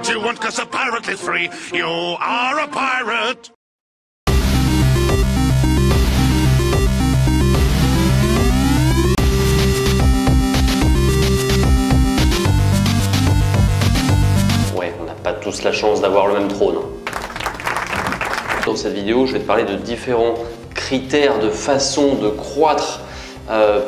what you want, 'cause a pirate is free. You are a pirate. Ouais, on n'a pas tous la chance d'avoir le même trône. Dans cette vidéo, je vais te parler de différents critères de façon de croître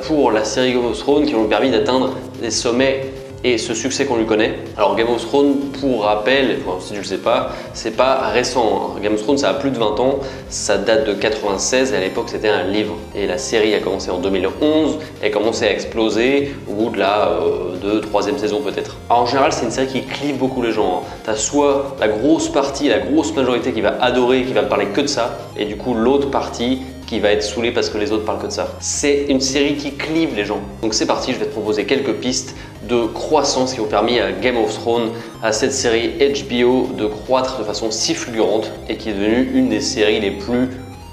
pour la série Game of Thrones qui ont permis d'atteindre des sommets et ce succès qu'on lui connaît. Alors Game of Thrones, pour rappel, si tu le sais pas, c'est pas récent. Game of Thrones, ça a plus de 20 ans, ça date de 96 et à l'époque c'était un livre. Et la série a commencé en 2011 et a commencé à exploser au bout de la 2-3e saison peut-être. Alors en général, c'est une série qui clive beaucoup les gens. Tu as soit la grosse partie, la grosse majorité qui va adorer, qui va parler que de ça, et du coup l'autre partie qui va être saoulé parce que les autres parlent que de ça. C'est une série qui clive les gens. Donc c'est parti, je vais te proposer quelques pistes de croissance qui ont permis à Game of Thrones, à cette série HBO, de croître de façon si fulgurante et qui est devenue une des séries les plus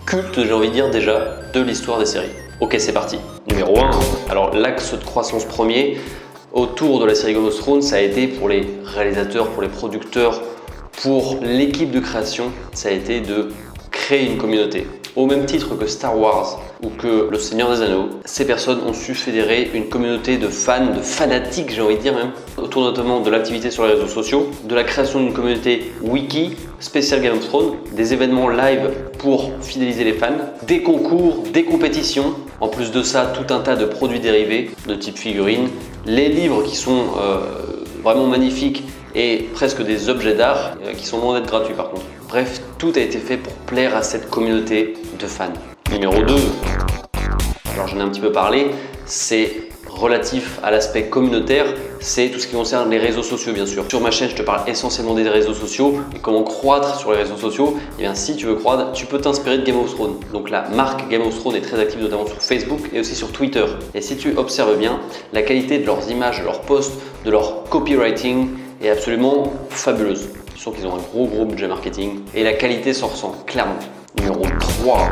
cultes, j'ai envie de dire déjà, de l'histoire des séries. Ok, c'est parti. Numéro 1, alors l'axe de croissance premier autour de la série Game of Thrones, ça a été pour les réalisateurs, pour les producteurs, pour l'équipe de création, ça a été de créer une communauté. Au même titre que Star Wars ou que Le Seigneur des Anneaux, ces personnes ont su fédérer une communauté de fans, de fanatiques, j'ai envie de dire même, autour notamment de l'activité sur les réseaux sociaux, de la création d'une communauté wiki spéciale Game of Thrones, des événements live pour fidéliser les fans, des concours, des compétitions, en plus de ça, tout un tas de produits dérivés de type figurines, les livres qui sont vraiment magnifiques et presque des objets d'art qui sont loin d'être gratuits par contre. Bref, tout a été fait pour plaire à cette communauté de fans. Numéro 2, alors j'en ai un petit peu parlé, c'est relatif à l'aspect communautaire, c'est tout ce qui concerne les réseaux sociaux bien sûr. Sur ma chaîne, je te parle essentiellement des réseaux sociaux et comment croître sur les réseaux sociaux. Et bien si tu veux croître, tu peux t'inspirer de Game of Thrones. Donc la marque Game of Thrones est très active notamment sur Facebook et aussi sur Twitter. Et si tu observes bien, la qualité de leurs images, de leurs posts, de leur copywriting est absolument fabuleuse. Je sens qu'ils ont un gros budget marketing et la qualité s'en ressent clairement. Numéro 3.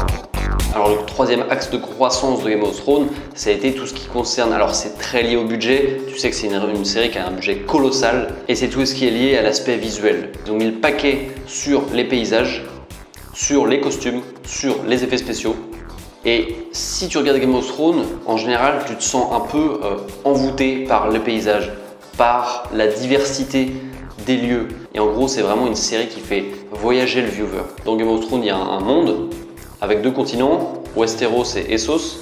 Alors le troisième axe de croissance de Game of Thrones, ça a été tout ce qui concerne, alors c'est très lié au budget, tu sais que c'est une série qui a un budget colossal et c'est tout ce qui est lié à l'aspect visuel. Ils ont mis le paquet sur les paysages, sur les costumes, sur les effets spéciaux. Et si tu regardes Game of Thrones, en général tu te sens un peu envoûté par les paysages, par la diversité des lieux. Et en gros, c'est vraiment une série qui fait voyager le viewer. Dans Game of Thrones, il y a un monde avec 2 continents, Westeros et Essos,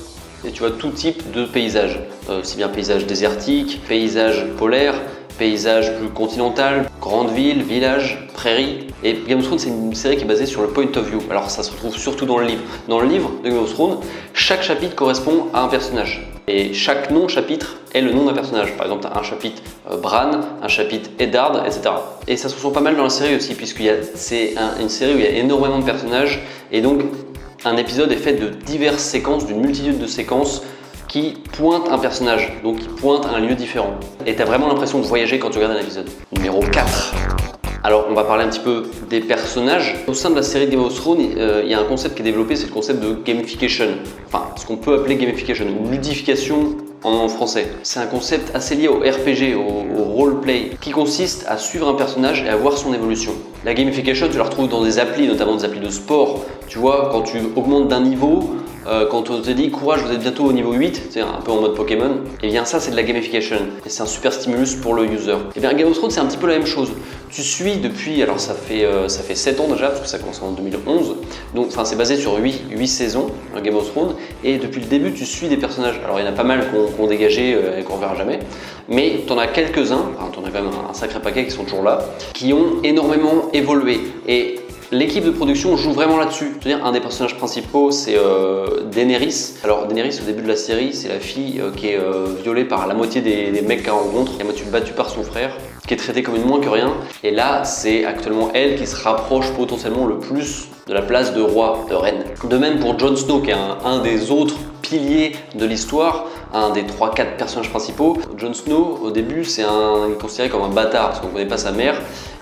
et tu vois tout type de paysages. C'est bien paysage désertique, paysage polaire, paysage plus continental, grande ville, village, prairie. Et Game of Thrones, c'est une série qui est basée sur le point of view. Alors ça se retrouve surtout dans le livre. Dans le livre de Game of Thrones, chaque chapitre correspond à un personnage. Et chaque nom-chapitre est le nom d'un personnage. Par exemple, tu as un chapitre Bran, un chapitre Eddard, etc. Et ça se ressent pas mal dans la série aussi, puisque c'est une série où il y a énormément de personnages. Et donc, un épisode est fait de diverses séquences, d'une multitude de séquences qui pointent un personnage, donc qui pointent un lieu différent. Et tu as vraiment l'impression de voyager quand tu regardes un épisode. Numéro 4. Alors, on va parler un petit peu des personnages. Au sein de la série Game of Thrones, il y a un concept qui est développé, c'est le concept de gamification. Enfin, ce qu'on peut appeler gamification ou ludification en français. C'est un concept assez lié au RPG, au roleplay, qui consiste à suivre un personnage et à voir son évolution. La gamification, tu la retrouves dans des applis, notamment des applis de sport. Tu vois, quand tu augmentes d'un niveau, quand on te dit courage, vous êtes bientôt au niveau 8, c'est un peu en mode Pokémon, et bien ça c'est de la gamification et c'est un super stimulus pour le user. Et bien Game of Thrones c'est un petit peu la même chose. Tu suis depuis, alors ça fait 7 ans déjà parce que ça commence en 2011, donc enfin c'est basé sur 8 saisons Game of Thrones et depuis le début tu suis des personnages. Alors il y en a pas mal qu'on dégagé et qu'on verra jamais, mais tu en as quelques-uns, enfin tu en as quand même un sacré paquet qui sont toujours là, qui ont énormément évolué. Et l'équipe de production joue vraiment là-dessus. C'est-à-dire un des personnages principaux, c'est Daenerys. Alors Daenerys, au début de la série, c'est la fille qui est violée par la moitié des mecs qu'elle rencontre, la moitié battue par son frère, qui est traitée comme une moins que rien. Et là, c'est actuellement elle qui se rapproche potentiellement le plus de la place de roi, de reine. De même pour Jon Snow, qui est un des autres piliers de l'histoire, un des 3-4 personnages principaux. Jon Snow, au début, il est considéré comme un bâtard parce qu'on ne connaît pas sa mère.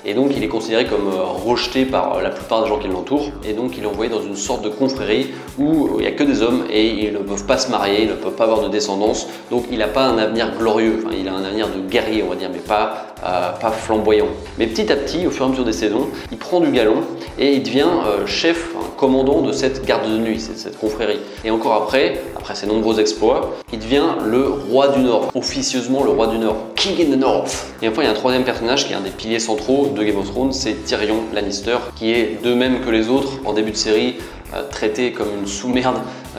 Et donc il est considéré comme rejeté par la plupart des gens qui l'entourent. Et donc il est envoyé dans une sorte de confrérie où il n'y a que des hommes et ils ne peuvent pas se marier, ils ne peuvent pas avoir de descendance. Donc il n'a pas un avenir glorieux, enfin il a un avenir de guerrier on va dire, mais pas pas flamboyant. Mais petit à petit, au fur et à mesure des saisons, il prend du galon et il devient chef, commandant de cette garde de nuit, cette confrérie. Et encore après ses nombreux exploits, il devient le roi du Nord, officieusement le roi du Nord, King in the North. Et enfin, il y a un troisième personnage qui est un des piliers centraux de Game of Thrones, c'est Tyrion Lannister, qui est de même que les autres en début de série, traité comme une sous-merde,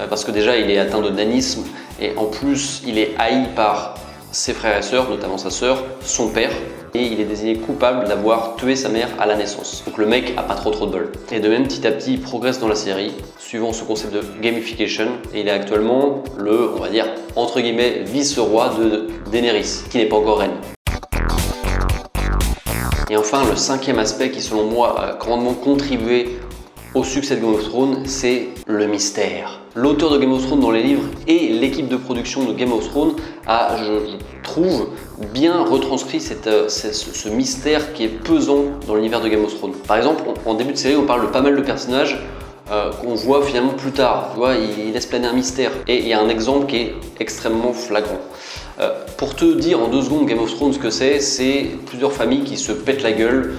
parce que déjà il est atteint de nanisme et en plus il est haï par ses frères et sœurs, notamment sa sœur, son père, et il est désigné coupable d'avoir tué sa mère à la naissance. Donc le mec a pas trop de bol. Et de même, petit à petit, il progresse dans la série, suivant ce concept de gamification, et il est actuellement le, on va dire, entre guillemets, vice-roi de Daenerys, qui n'est pas encore reine. Et enfin, le cinquième aspect qui, selon moi, a grandement contribué au succès de Game of Thrones, c'est le mystère. L'auteur de Game of Thrones dans les livres et l'équipe de production de Game of Thrones a, je trouve, bien retranscrit ce mystère qui est pesant dans l'univers de Game of Thrones. Par exemple, en début de série, on parle de pas mal de personnages qu'on voit finalement plus tard. Tu vois, il laisse planer un mystère. Et il y a un exemple qui est extrêmement flagrant. Pour te dire en 2 secondes Game of Thrones ce que c'est plusieurs familles qui se pètent la gueule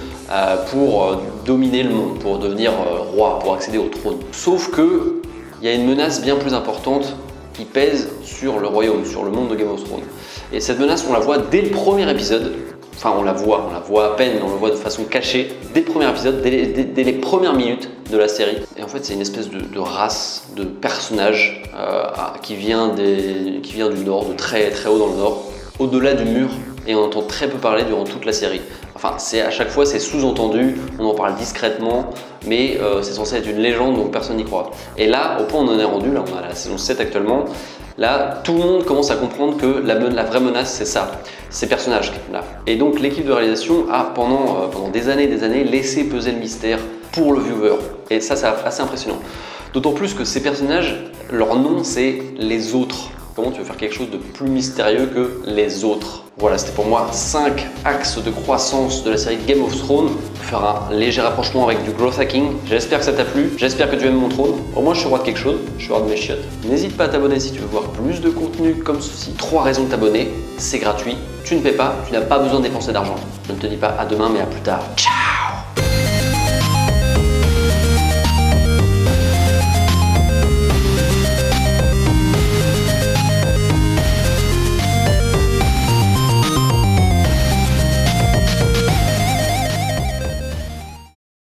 pour dominer le monde, pour devenir roi, pour accéder au trône. Sauf que il y a une menace bien plus importante qui pèse sur le royaume, sur le monde de Game of Thrones. Et cette menace, on la voit dès le premier épisode. Enfin, on la voit à peine, on la voit de façon cachée dès le premier épisode, dès les premières minutes de la série. Et en fait, c'est une espèce de race, de personnage qui vient du nord, de très très haut dans le nord, au-delà du mur, et on entend très peu parler durant toute la série. Enfin, à chaque fois, c'est sous-entendu, on en parle discrètement, mais c'est censé être une légende, donc personne n'y croit. Et là, au point où on en est rendu, là on a la saison 7 actuellement, là, tout le monde commence à comprendre que la vraie menace, c'est ça, ces personnages-là. Et donc, l'équipe de réalisation a, pendant des années, laissé peser le mystère pour le viewer. Et ça, c'est assez impressionnant. D'autant plus que ces personnages, leur nom, c'est les autres. Comment tu veux faire quelque chose de plus mystérieux que les autres? Voilà, c'était pour moi 5 axes de croissance de la série Game of Thrones. Faire un léger rapprochement avec du growth hacking. J'espère que ça t'a plu, j'espère que tu aimes mon trône. Au moins je suis roi de quelque chose, je suis roi de mes chiottes. N'hésite pas à t'abonner si tu veux voir plus de contenu comme ceci. 3 raisons de t'abonner, c'est gratuit, tu ne paies pas, tu n'as pas besoin de dépenser d'argent. Je ne te dis pas à demain mais à plus tard. Ciao!